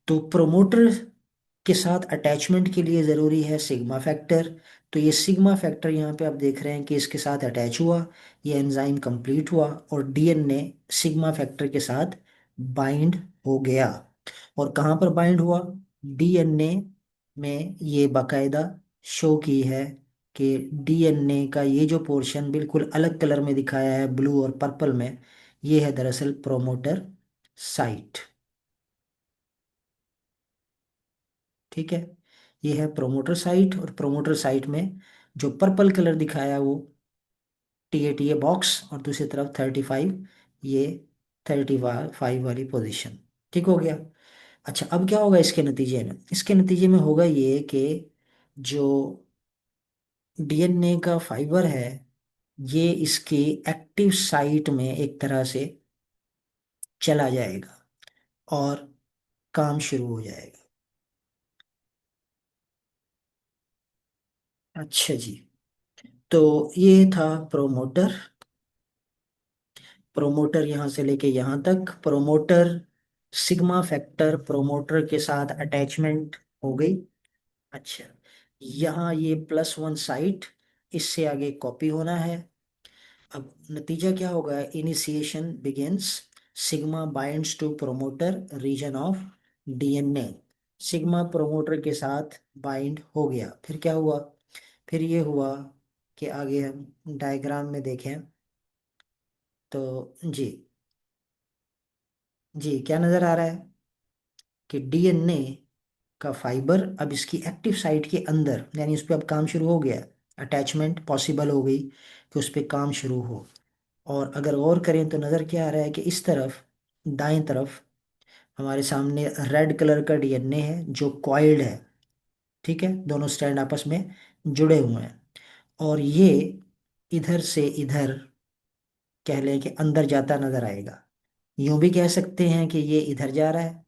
तो प्रोमोटर के साथ अटैचमेंट के लिए ज़रूरी है सिग्मा फैक्टर। तो ये सिग्मा फैक्टर यहाँ पे आप देख रहे हैं कि इसके साथ अटैच हुआ, ये एंजाइम कंप्लीट हुआ और डीएनए सिग्मा फैक्टर के साथ बाइंड हो गया। और कहाँ पर बाइंड हुआ? डीएनए में ये बाकायदा शो की है कि डीएनए का ये जो पोर्शन बिल्कुल अलग कलर में दिखाया है, ब्लू और पर्पल में, ये है दरअसल प्रोमोटर साइट। ठीक है, ये है प्रोमोटर साइट। और प्रोमोटर साइट में जो पर्पल कलर दिखाया वो टी ए बॉक्स, और दूसरी तरफ 35, ये 35 वाली पोजीशन। ठीक हो गया। अच्छा, अब क्या होगा इसके नतीजे में? इसके नतीजे में होगा ये कि जो डीएनए का फाइबर है, ये इसके एक्टिव साइट में एक तरह से चला जाएगा और काम शुरू हो जाएगा। अच्छा जी, तो ये था प्रोमोटर। प्रोमोटर यहाँ से लेके यहाँ तक, प्रोमोटर सिग्मा फैक्टर प्रोमोटर के साथ अटैचमेंट हो गई। अच्छा, यहाँ ये +1 साइट, इससे आगे कॉपी होना है। अब नतीजा क्या होगा? Initiation begins, sigma binds to promoter region of DNA. Sigma promoter के साथ बाइंड हो गया। फिर क्या हुआ? फिर ये हुआ कि आगे हम डायग्राम में देखें तो जी, जी क्या नजर आ रहा है कि डीएनए का फाइबर अब इसकी एक्टिव साइट के अंदर, यानी उस पर अब काम शुरू हो गया। अटैचमेंट पॉसिबल हो गई कि उस पर काम शुरू हो। और अगर गौर करें तो नज़र क्या आ रहा है कि इस तरफ दाएं तरफ हमारे सामने रेड कलर का डीएनए है जो कॉइल्ड है। ठीक है, दोनों स्ट्रैंड आपस में जुड़े हुए हैं। और ये इधर से इधर कह लें कि अंदर जाता नजर आएगा। यूं भी कह सकते हैं कि ये इधर जा रहा है,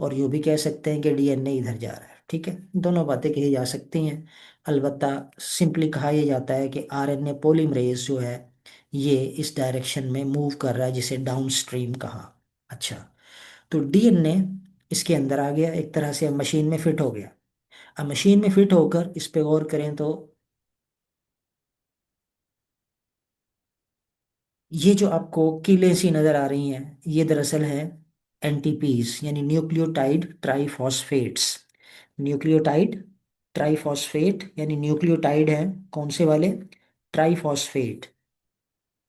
और यूं भी कह सकते हैं कि डीएनए इधर जा रहा है। ठीक है, दोनों बातें कही जा सकती हैं। अलबत्ता सिंपली कहा यह जाता है कि आरएनए पॉलीमरेज जो है ये इस डायरेक्शन में मूव कर रहा है, जिसे डाउनस्ट्रीम कहा। अच्छा, तो डीएनए इसके अंदर आ गया, एक तरह से अब मशीन में फिट हो गया। अब मशीन में फिट होकर इस पे गौर करें तो ये जो आपको कीलें सी नजर आ रही हैं, ये दरअसल है एनटीपीज, यानी न्यूक्लियोटाइड ट्राइफॉस्फेट्स। न्यूक्लियोटाइड ट्राइफॉस्फेट यानी न्यूक्लियोटाइड है कौन से वाले? ट्राइफॉस्फेट।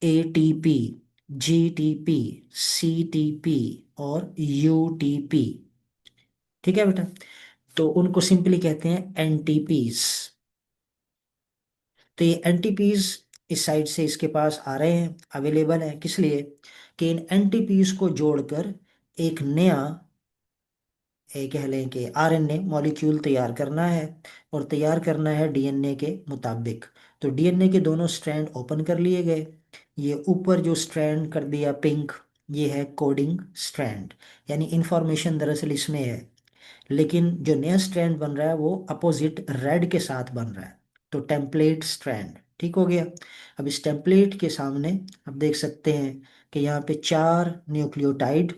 एटीपी, जीटीपी, सीटीपी और यूटीपी। ठीक है बेटा, तो उनको सिंपली कहते हैं एनटीपीज। तो ये एनटीपीज इस साइड से इसके पास आ रहे हैं, अवेलेबल हैं। किस लिए? कि इन एनटीपीज को जोड़कर एक नया, ये कह लें कि आरएनए मॉलिक्यूल तैयार करना है, और तैयार करना है डीएनए के मुताबिक। तो डीएनए के दोनों स्ट्रैंड ओपन कर लिए गए। ये ऊपर जो स्ट्रैंड कर दिया पिंक, ये है कोडिंग स्ट्रैंड, यानी इंफॉर्मेशन दरअसल इसमें है। लेकिन जो नया स्ट्रैंड बन रहा है वो अपोजिट रेड के साथ बन रहा है, तो टेम्पलेट स्ट्रैंड। ठीक हो गया। अब इस टेम्पलेट के सामने आप देख सकते हैं कि यहाँ पे 4 न्यूक्लियोटाइड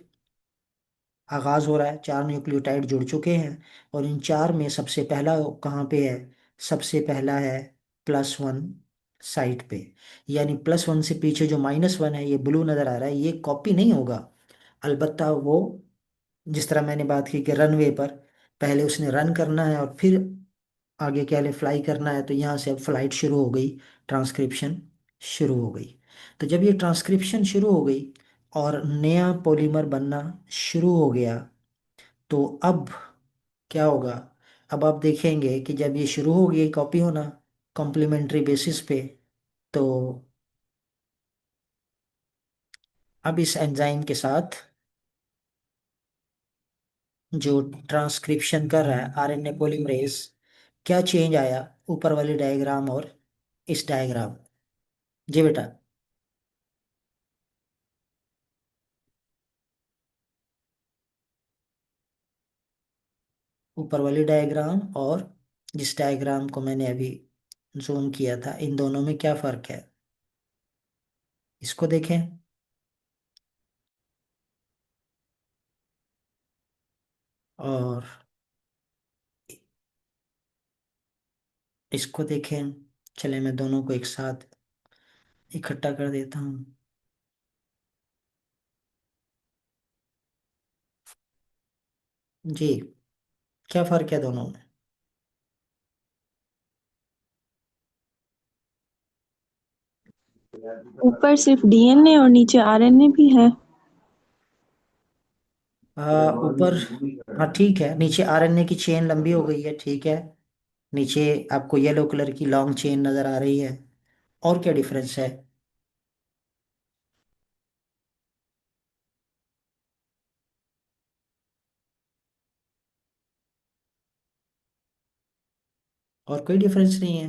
आगाज हो रहा है, 4 न्यूक्लियोटाइड जुड़ चुके हैं। और इन 4 में सबसे पहला कहाँ पे है? सबसे पहला है +1 साइट पे। यानी +1 से पीछे जो -1 है, ये ब्लू नजर आ रहा है, ये कॉपी नहीं होगा। अलबत्ता वो, जिस तरह मैंने बात की कि रनवे पर पहले उसने रन करना है और फिर आगे क्या ले फ्लाई करना है, तो यहाँ से अब फ्लाइट शुरू हो गई, ट्रांसक्रिप्शन शुरू हो गई। तो जब ये ट्रांसक्रिप्शन शुरू हो गई और नया पॉलीमर बनना शुरू हो गया, तो अब क्या होगा? अब आप देखेंगे कि जब ये शुरू हो गई कॉपी होना कॉम्प्लीमेंट्री बेसिस पे, तो अब इस एंजाइम के साथ जो ट्रांसक्रिप्शन कर रहा है आरएनए पॉलीमरेज, क्या चेंज आया ऊपर वाली डायग्राम और इस डायग्राम? जी बेटा, ऊपर वाली डायग्राम और जिस डायग्राम को मैंने अभी जूम किया था, इन दोनों में क्या फर्क है? इसको देखें। और इसको देखें, चले मैं दोनों को एक साथ इकट्ठा कर देता हूँ। जी, क्या फर्क है दोनों में? ऊपर सिर्फ डीएनए और नीचे आरएनए भी है। ऊपर, हाँ ठीक है, नीचे आरएनए की चेन लंबी हो गई है, ठीक है। नीचे आपको येलो कलर की लॉन्ग चेन नजर आ रही है। और क्या डिफरेंस है? और कोई डिफरेंस नहीं है?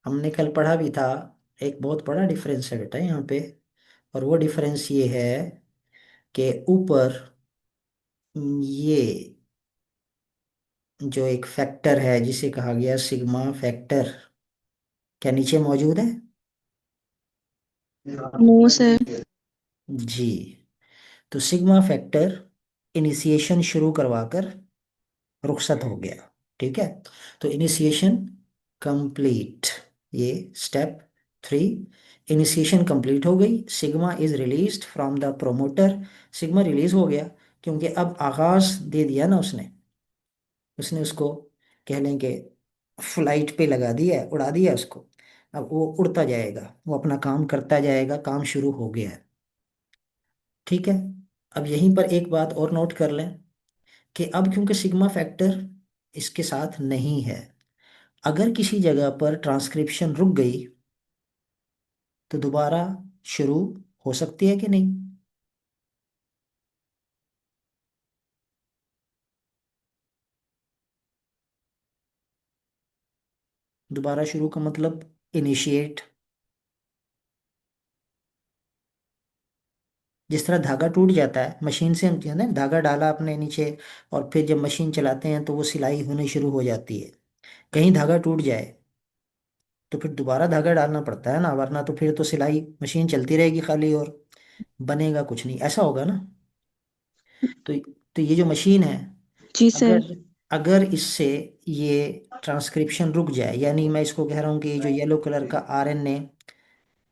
हमने कल पढ़ा भी था, एक बहुत बड़ा डिफरेंस है बेटा यहाँ पे। और वो डिफरेंस ये है कि ऊपर ये जो एक फैक्टर है जिसे कहा गया सिग्मा फैक्टर, क्या नीचे मौजूद है? मुंह से। जी। तो सिग्मा फैक्टर इनिशिएशन शुरू करवाकर रुखसत हो गया, ठीक है। तो इनिशिएशन कंप्लीट, ये स्टेप 3, इनिशिएशन कंप्लीट हो गई, sigma is released from the promoter. Sigma release हो गया क्योंकि अब आगाज दे दिया ना उसने। उसने उसको कह लें कि फ्लाइट पे लगा दिया है, उड़ा दिया उसको। अब वो उड़ता जाएगा, वो अपना काम करता जाएगा, काम शुरू हो गया है, ठीक है। अब यहीं पर एक बात और नोट कर लें कि अब क्योंकि सिग्मा फैक्टर इसके साथ नहीं है, अगर किसी जगह पर ट्रांसक्रिप्शन रुक गई तो दोबारा शुरू हो सकती है कि नहीं? दोबारा शुरू का मतलब इनिशिएट। जिस तरह धागा टूट जाता है मशीन से, हम है ना, धागा डाला अपने नीचे और फिर जब मशीन चलाते हैं तो वो सिलाई होनी शुरू हो जाती है। कहीं धागा टूट जाए तो फिर दोबारा धागा डालना पड़ता है ना, वरना तो फिर तो सिलाई मशीन चलती रहेगी खाली और बनेगा कुछ नहीं, ऐसा होगा ना। तो तो ये जो मशीन है, जी सर। अगर अगर इससे ये ट्रांसक्रिप्शन रुक जाए, यानी मैं इसको कह रहा हूँ कि ये जो येलो कलर का आरएनए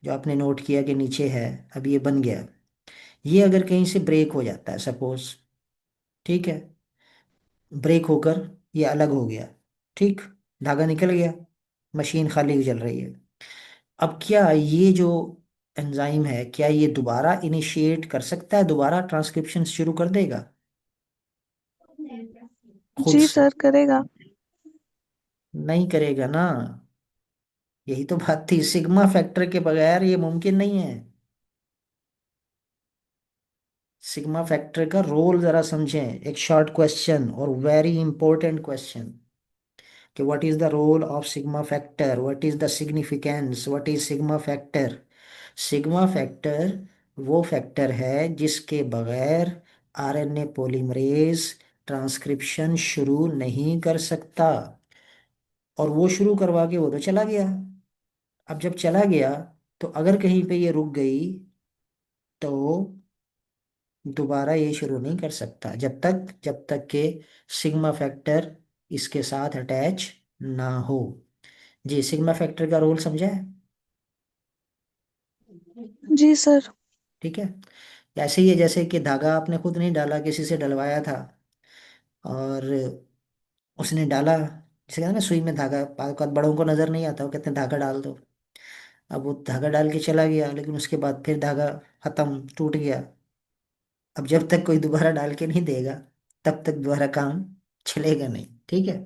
जो आपने नोट किया कि नीचे है, अब ये बन गया, ये अगर कहीं से ब्रेक हो जाता है सपोज, ठीक है, ब्रेक होकर ये अलग हो गया, ठीक, धागा निकल गया, मशीन खाली चल रही है। अब क्या ये जो एंजाइम है, क्या ये दोबारा इनिशिएट कर सकता है, दोबारा ट्रांसक्रिप्शन शुरू कर देगा खुद जी से? सर करेगा। नहीं करेगा ना। यही तो बात थी, सिग्मा फैक्टर के बगैर ये मुमकिन नहीं है। सिग्मा फैक्टर का रोल जरा समझें, एक शॉर्ट क्वेश्चन और वेरी इंपॉर्टेंट क्वेश्चन, कि what is the role of sigma factor, what is the significance, what is sigma factor. Sigma factor वो फैक्टर है जिसके बगैर आरएनए पॉलीमरेज ट्रांसक्रिप्शन शुरू नहीं कर सकता। और वो शुरू करवा के वो तो चला गया। अब जब चला गया तो अगर कहीं पे ये रुक गई तो दोबारा ये शुरू नहीं कर सकता जब तक के सिग्मा फैक्टर इसके साथ अटैच ना हो। जी, सिग्मा फैक्टर का रोल समझा है? जी सर। ठीक है। ऐसे ही है जैसे कि धागा आपने खुद नहीं डाला, किसी से डलवाया था, और उसने डाला, जैसे कहते हैं ना सुई में धागा, बात बड़ों को नजर नहीं आता, वो कहते हैं धागा डाल दो। अब वो धागा डाल के चला गया, लेकिन उसके बाद फिर धागा खत्म, टूट गया। अब जब तक कोई दोबारा डाल के नहीं देगा तब तक दोबारा काम चलेगा नहीं, ठीक है।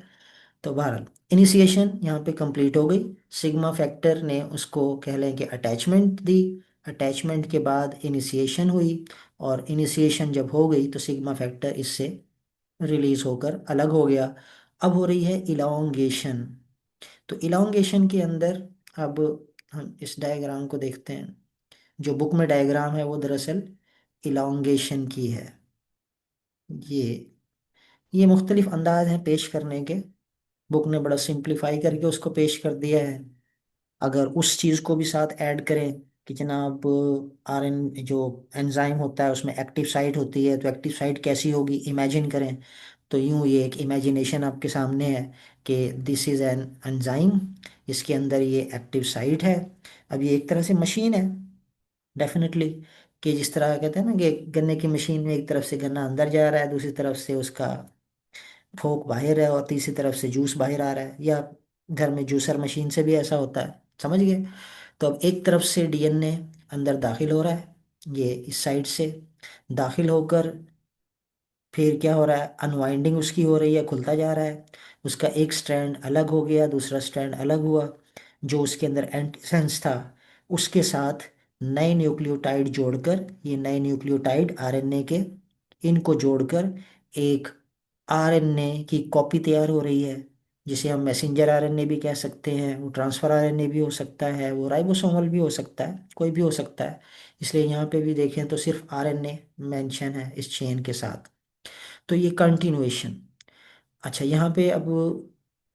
तो बहरहाल इनिशिएशन यहाँ पे कंप्लीट हो गई, सिग्मा फैक्टर ने उसको कह लें कि अटैचमेंट दी, अटैचमेंट के बाद इनिशिएशन हुई, और इनिशिएशन जब हो गई तो सिग्मा फैक्टर इससे रिलीज होकर अलग हो गया। अब हो रही है इलांगेशन। तो इलांगेशन के अंदर अब हम इस डायग्राम को देखते हैं। जो बुक में डायग्राम है वो दरअसल इलांगेशन की है। ये ये मुख्तलिफ अंदाज हैं पेश करने के, बुक ने बड़ा सिंप्लीफाई करके उसको पेश कर दिया है। अगर उस चीज को भी साथ ऐड करें कि जनाब आर एन जो एंजाइम होता है उसमें एक्टिव साइट होती है, तो एक्टिव साइट कैसी होगी इमेजिन करें। तो यूं ये एक इमेजिनेशन आपके सामने है कि दिस इज एन एंजाइम, इसके अंदर ये एक्टिव साइट है। अब ये एक तरह से मशीन है डेफिनेटली, कि जिस तरह कहते हैं ना कि गन्ने की मशीन में एक तरफ से गन्ना अंदर जा रहा है, दूसरी तरफ से उसका थोक बाहर है, और तीसरी तरफ से जूस बाहर आ रहा है, या घर में जूसर मशीन से भी ऐसा होता है, समझ गए। तो अब एक तरफ से डीएनए अंदर दाखिल हो रहा है, ये इस साइड से दाखिल होकर फिर क्या हो रहा है, अनवाइंडिंग उसकी हो रही है, खुलता जा रहा है। उसका एक स्ट्रैंड अलग हो गया, दूसरा स्ट्रैंड अलग हुआ। जो उसके अंदर एंटीसेंस था उसके साथ नए न्यूक्लियोटाइड जोड़कर, ये नए न्यूक्लियोटाइड आरएनए के, इनको जोड़कर एक आरएनए की कॉपी तैयार हो रही है, जिसे हम मैसेंजर आरएनए भी कह सकते हैं, वो ट्रांसफर आरएनए भी हो सकता है, वो राइबोसोमल भी हो सकता है, कोई भी हो सकता है। इसलिए यहाँ पे भी देखें तो सिर्फ आरएनए मेंशन है इस चेन के साथ। तो ये कंटिन्यूएशन। अच्छा, यहाँ पे अब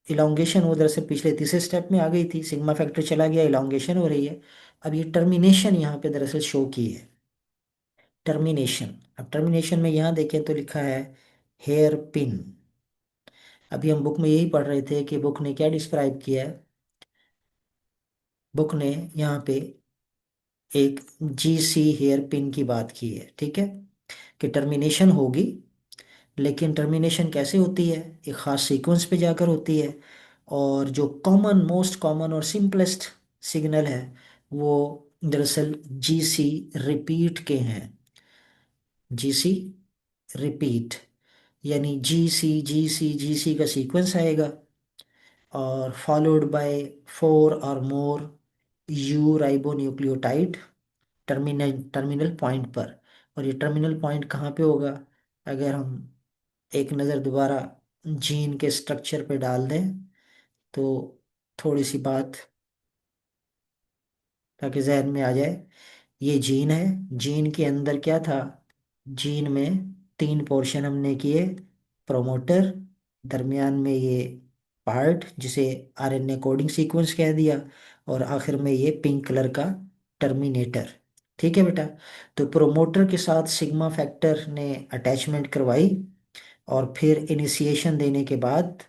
इलोंगेशन वो दरअसल पिछले तीसरे स्टेप में आ गई थी, सिग्मा फैक्टर चला गया, इलोंगेशन हो रही है। अब ये टर्मिनेशन यहाँ पे दरअसल शो की है, टर्मिनेशन। अब टर्मिनेशन में यहाँ देखें तो लिखा है हेयर पिन। अभी हम बुक में यही पढ़ रहे थे कि बुक ने क्या डिस्क्राइब किया है। बुक ने यहाँ पे एक जीसी हेयर पिन की बात की है, ठीक है, कि टर्मिनेशन होगी, लेकिन टर्मिनेशन कैसे होती है, एक ख़ास सीक्वेंस पे जाकर होती है। और जो कॉमन, मोस्ट कॉमन और सिंपलेस्ट सिग्नल है वो दरअसल जीसी रिपीट के हैं। जीसी रिपीट, यानी जीसी का सीक्वेंस आएगा, और फॉलोड बाय 4 और more you ribo nucleotide terminal terminal point पर। और ये टर्मिनल पॉइंट कहाँ पे होगा, अगर हम एक नज़र दोबारा जीन के स्ट्रक्चर पे डाल दें तो थोड़ी सी बात ताकि जहन में आ जाए। ये जीन है, जीन के अंदर क्या था, जीन में 3 पोर्शन हमने किए, प्रोमोटर, दरमियान में ये पार्ट जिसे आरएनए कोडिंग सीक्वेंस कह दिया, और आखिर में ये पिंक कलर का टर्मिनेटर। ठीक है बेटा। तो प्रोमोटर के साथ सिग्मा फैक्टर ने अटैचमेंट करवाई, और फिर इनिशिएशन देने के बाद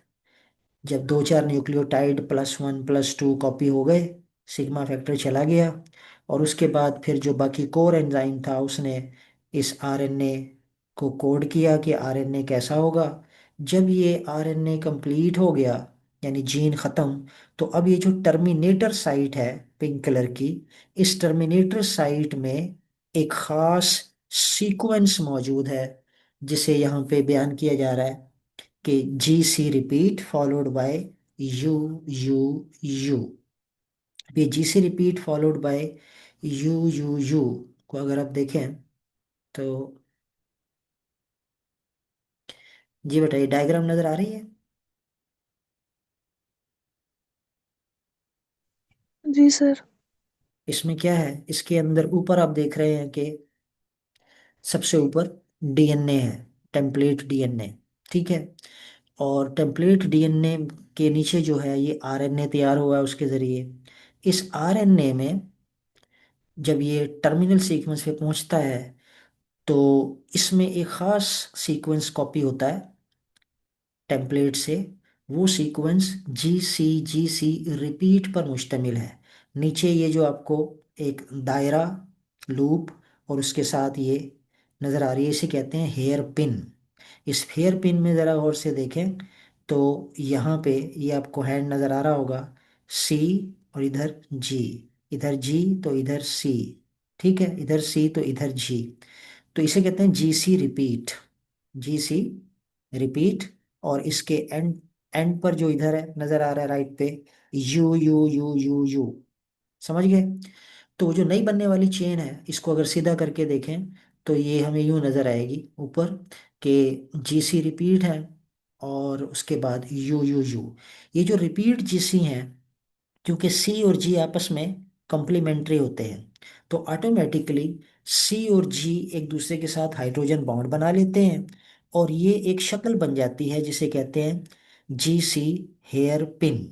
जब 2 4 न्यूक्लियोटाइड +1 +2 कॉपी हो गए, सिग्मा फैक्टर चला गया, और उसके बाद फिर जो बाकी कोर एंजाइम था उसने इस आरएनए को कोड किया कि आरएनए कैसा होगा। जब ये आरएनए कंप्लीट हो गया, यानी जीन खत्म, तो अब ये जो टर्मिनेटर साइट है पिंक कलर की, इस टर्मिनेटर साइट में एक खास सीक्वेंस मौजूद है, जिसे यहाँ पे बयान किया जा रहा है कि G C repeat followed by U U U. ये G C repeat followed by U U U को अगर आप देखें तो, जी बेटा ये डायग्राम नजर आ रही है। जी सर। इसमें क्या है, इसके अंदर ऊपर आप देख रहे हैं कि सबसे ऊपर डीएनए है, टेम्पलेट डीएनए, ठीक है। और टेम्पलेट डीएनए के नीचे जो है ये आरएनए तैयार हुआ है उसके जरिए। इस आरएनए में जब ये टर्मिनल सीक्वेंस पे पहुंचता है तो इसमें एक खास सीक्वेंस कॉपी होता है टेम्पलेट से। वो सीक्वेंस जी सी रिपीट पर मुश्तमिल है। नीचे ये जो आपको एक दायरा, लूप, और उसके साथ ये नज़र आ रही है, इसे कहते हैं हेयर पिन। इस हेयर पिन में ज़रा गौर से देखें तो यहाँ पे ये आपको हैंड नज़र आ रहा होगा, सी, और इधर जी, इधर जी तो इधर सी, ठीक है, इधर सी तो इधर जी। तो इसे कहते हैं जीसी रिपीट, जीसी रिपीट। और इसके एंड एंड पर जो इधर है नजर आ रहा है राइट पे, you U U U you, समझ गए। तो वो जो नई बनने वाली चेन है इसको अगर सीधा करके देखें तो ये हमें यूं नजर आएगी ऊपर कि जीसी रिपीट है, और उसके बाद यू यू यू। ये जो रिपीट जीसी हैं, क्योंकि सी और जी आपस में कंप्लीमेंट्री होते हैं, तो ऑटोमेटिकली सी और जी एक दूसरे के साथ हाइड्रोजन बॉन्ड बना लेते हैं, और ये एक शक्ल बन जाती है जिसे कहते हैं जी सी हेयर पिन।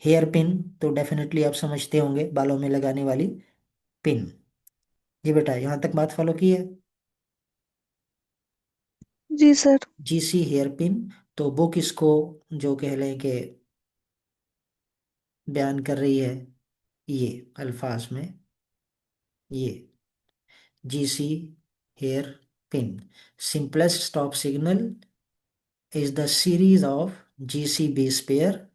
हेयर पिन तो डेफिनेटली आप समझते होंगे, बालों में लगाने वाली पिन। जी बेटा, यहाँ तक बात फॉलो की है? जी सर। जीसी हेयर पिन। तो बुक इसको जो कह लें कि बयान कर रही है ये अल्फाज में, ये जीसी हेयर पिन, simplest stop signal is the series of GC base pair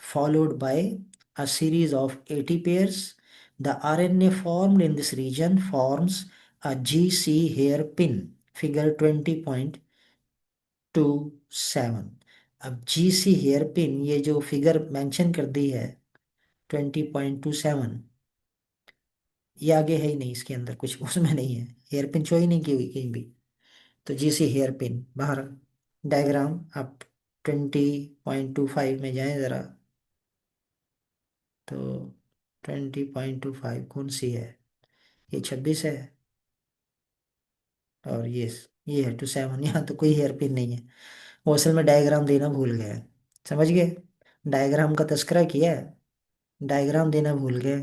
followed by a series of AT pairs. The RNA formed in this region forms a GC hairpin, figure 20.27। अब GC hairpin ये जो figure mention कर दी है 20.27, ये आगे है ही नहीं, इसके अंदर कुछ उसमें नहीं है, हेयरपिन शो ही नहीं की हुई कहीं भी। तो GC हेयरपिन बाहर। डायग्राम आप 20.25 में जाएं ज़रा। तो 20.25 कौन सी है? ये 26 है, और ये है 27। यहाँ तो कोई हेयर पिन नहीं है। वो असल में डायग्राम देना भूल गए हैं। समझ गए? डायग्राम का तस्करा किया है, डायग्राम देना भूल गए,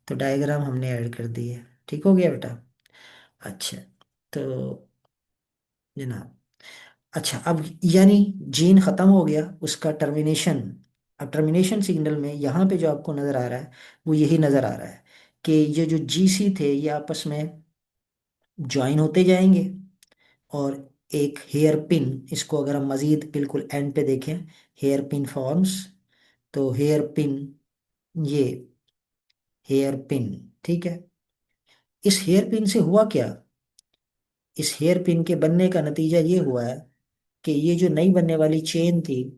तो डायग्राम हमने ऐड कर दी है। ठीक हो गया बेटा? अच्छा, तो जनाब, अच्छा अब यानी जीन खत्म हो गया, उसका टर्मिनेशन। अब टर्मिनेशन सिग्नल में यहाँ पे जो आपको नजर आ रहा है वो यही नजर आ रहा है कि ये जो जीसी थे ये आपस में ज्वाइन होते जाएंगे, और एक हेयर पिन, इसको अगर हम मजीद बिल्कुल एंड पे देखें, हेयर पिन फॉर्म्स। तो हेयर पिन, ये हेयर पिन, ठीक है। इस हेयर पिन से हुआ क्या? इस हेयर पिन के बनने का नतीजा ये हुआ है कि ये जो नई बनने वाली चेन थी,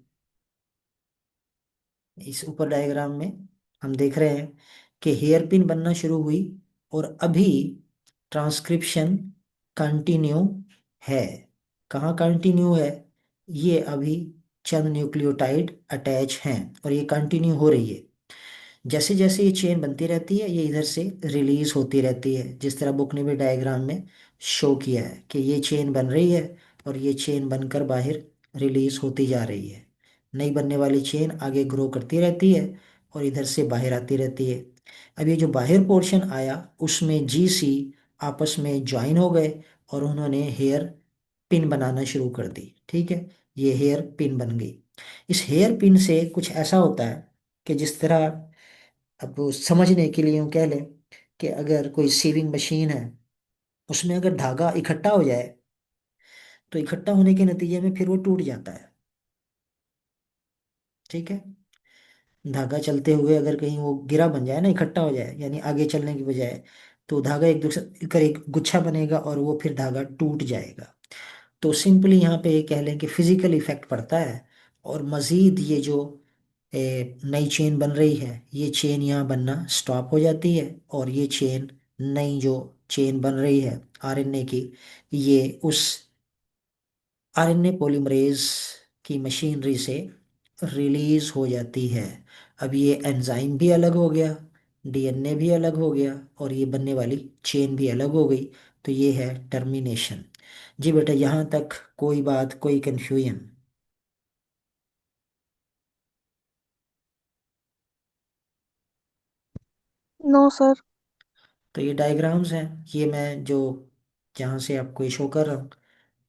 इस ऊपर डायग्राम में हम देख रहे हैं कि हेयर पिन बनना शुरू हुई, और अभी ट्रांसक्रिप्शन कंटिन्यू है। कहाँ कंटिन्यू है? ये अभी चंद न्यूक्लियोटाइड अटैच हैं और ये कंटिन्यू हो रही है। जैसे जैसे ये चेन बनती रहती है ये इधर से रिलीज होती रहती है, जिस तरह बुक ने भी डायग्राम में शो किया है कि ये चेन बन रही है और ये चेन बनकर बाहर रिलीज होती जा रही है। नई बनने वाली चेन आगे ग्रो करती रहती है और इधर से बाहर आती रहती है। अब ये जो बाहर पोर्शन आया उसमें जीसी आपस में ज्वाइन हो गए और उन्होंने हेयर पिन बनाना शुरू कर दी। ठीक है, ये हेयर पिन बन गई। इस हेयर पिन से कुछ ऐसा होता है कि जिस तरह, अब वो समझने के लिए यूं कह लें कि अगर कोई सीविंग मशीन है, उसमें अगर धागा इकट्ठा हो जाए तो इकट्ठा होने के नतीजे में फिर वो टूट जाता है। ठीक है, धागा चलते हुए अगर कहीं वो गिरा बन जाए ना, इकट्ठा हो जाए यानी आगे चलने की बजाय, तो धागा एक दूसरे कर एक गुच्छा बनेगा और वो फिर धागा टूट जाएगा। तो सिंपली यहाँ पे कह लें कि फिजिकल इफेक्ट पड़ता है, और मजीद ये जो नई चेन बन रही है ये चेन यहाँ बनना स्टॉप हो जाती है, और ये चेन, नई जो चेन बन रही है आरएनए की, ये उस आरएनए पॉलीमरेज की मशीनरी से रिलीज हो जाती है। अब ये एंजाइम भी अलग हो गया, डीएनए भी अलग हो गया, और ये बनने वाली चेन भी अलग हो गई। तो ये है टर्मिनेशन। जी बेटा, यहाँ तक कोई बात, कोई कंफ्यूजन? No sir. तो ये डायग्राम्स हैं, ये मैं जो जहाँ से आपको ये शो कर रहा हूँ,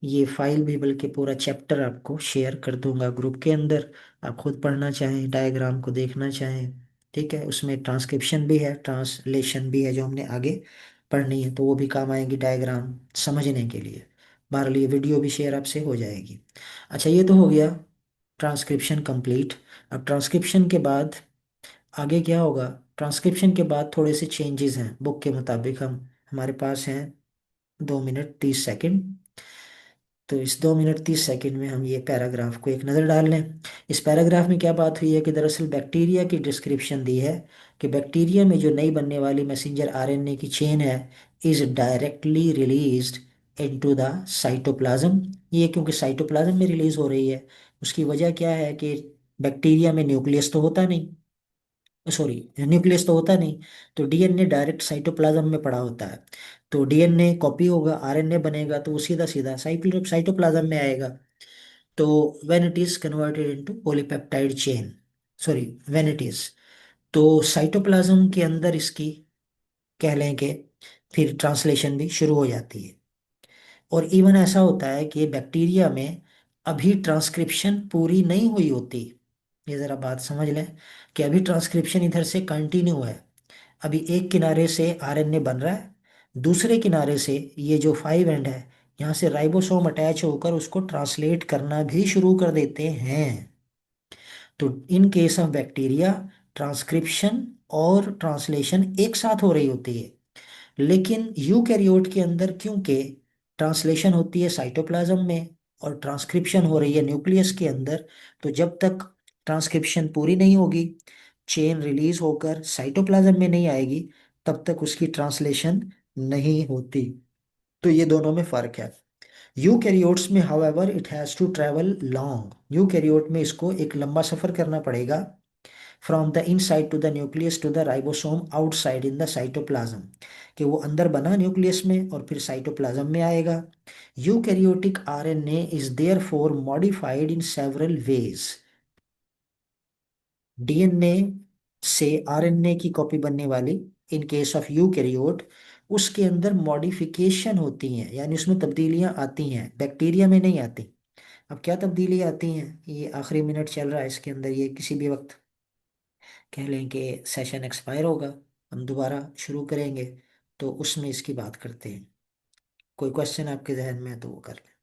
ये फाइल भी बल्कि पूरा चैप्टर आपको शेयर कर दूंगा ग्रुप के अंदर। आप खुद पढ़ना चाहें, डायग्राम को देखना चाहें, ठीक है, उसमें ट्रांसक्रिप्शन भी है, ट्रांसलेशन भी है जो हमने आगे पढ़नी है, तो वो भी काम आएंगी डायग्राम समझने के लिए। बहरहाल ये वीडियो भी शेयर आपसे हो जाएगी। अच्छा, ये तो हो गया ट्रांसक्रिप्शन कंप्लीट। अब ट्रांसक्रिप्शन के बाद आगे क्या होगा? ट्रांसक्रिप्शन के बाद थोड़े से चेंजेस हैं बुक के मुताबिक। हमारे पास हैं 2 मिनट 30 सेकंड। तो इस 2 मिनट 30 सेकंड में हम ये पैराग्राफ को एक नज़र डाल लें। इस पैराग्राफ में क्या बात हुई है कि दरअसल बैक्टीरिया की डिस्क्रिप्शन दी है कि बैक्टीरिया में जो नई बनने वाली मैसेंजर आरएनए की चेन है is directly released into the cytoplasm. ये क्योंकि साइटोप्लाज्म में रिलीज हो रही है, उसकी वजह क्या है कि बैक्टीरिया में न्यूक्लियस तो होता नहीं, सॉरी, न्यूक्लियस तो होता नहीं, तो डीएनए डायरेक्ट साइटोप्लाज्म में पड़ा होता है। तो डीएनए कॉपी होगा, आरएनए बनेगा, तो वो सीधा सीधा साइटोप्लाज्म में आएगा। तो when it is converted into polypeptide chain, sorry, when it is, तो साइटोप्लाज्म के अंदर इसकी कह लें कि फिर ट्रांसलेशन भी शुरू हो जाती है। और इवन ऐसा होता है कि बैक्टीरिया में अभी ट्रांसक्रिप्शन पूरी नहीं हुई होती। ये जरा बात समझ लें कि अभी ट्रांसक्रिप्शन इधर से कंटिन्यू है। अभी एक किनारे से आरएनए बन रहा है, दूसरे किनारे से ये जो 5 एंड है, यहाँ से राइबोसोम अटैच होकर उसको ट्रांसलेट करना भी शुरू कर देते हैं। तो in case of bacteria, transcription और ट्रांसलेशन एक साथ हो रही होती है। लेकिन यूकैरियोट के अंदर क्योंकि ट्रांसलेशन होती है साइटोप्लाज्म में और ट्रांसक्रिप्शन हो रही है न्यूक्लियस के अंदर, तो जब तक ट्रांसक्रिप्शन पूरी नहीं होगी, चेन रिलीज होकर साइटोप्लाज्म में नहीं आएगी, तब तक उसकी ट्रांसलेशन नहीं होती। तो ये दोनों में फर्क है। यूकैरियोट्स में however it has to travel long, eukaryote में इसको एक लंबा सफर करना पड़ेगा। From the inside to the nucleus to the ribosome outside in the cytoplasm, कि वो अंदर बना न्यूक्लियस में और फिर साइटोप्लाज्म में आएगा। Eukaryotic RNA is therefore modified in several ways. DNA से आरएनए की कॉपी बनने वाली, इन केस ऑफ यूकैरियोट, उसके अंदर मॉडिफिकेशन होती हैं, यानी उसमें तब्दीलियां आती हैं, बैक्टीरिया में नहीं आती। अब क्या तब्दीली आती हैं, ये आखिरी मिनट चल रहा है इसके अंदर, ये किसी भी वक्त कह लें कि सेशन एक्सपायर होगा, हम दोबारा शुरू करेंगे, तो उसमें इसकी बात करते हैं। कोई क्वेश्चन आपके जहन में है तो वो कर लें।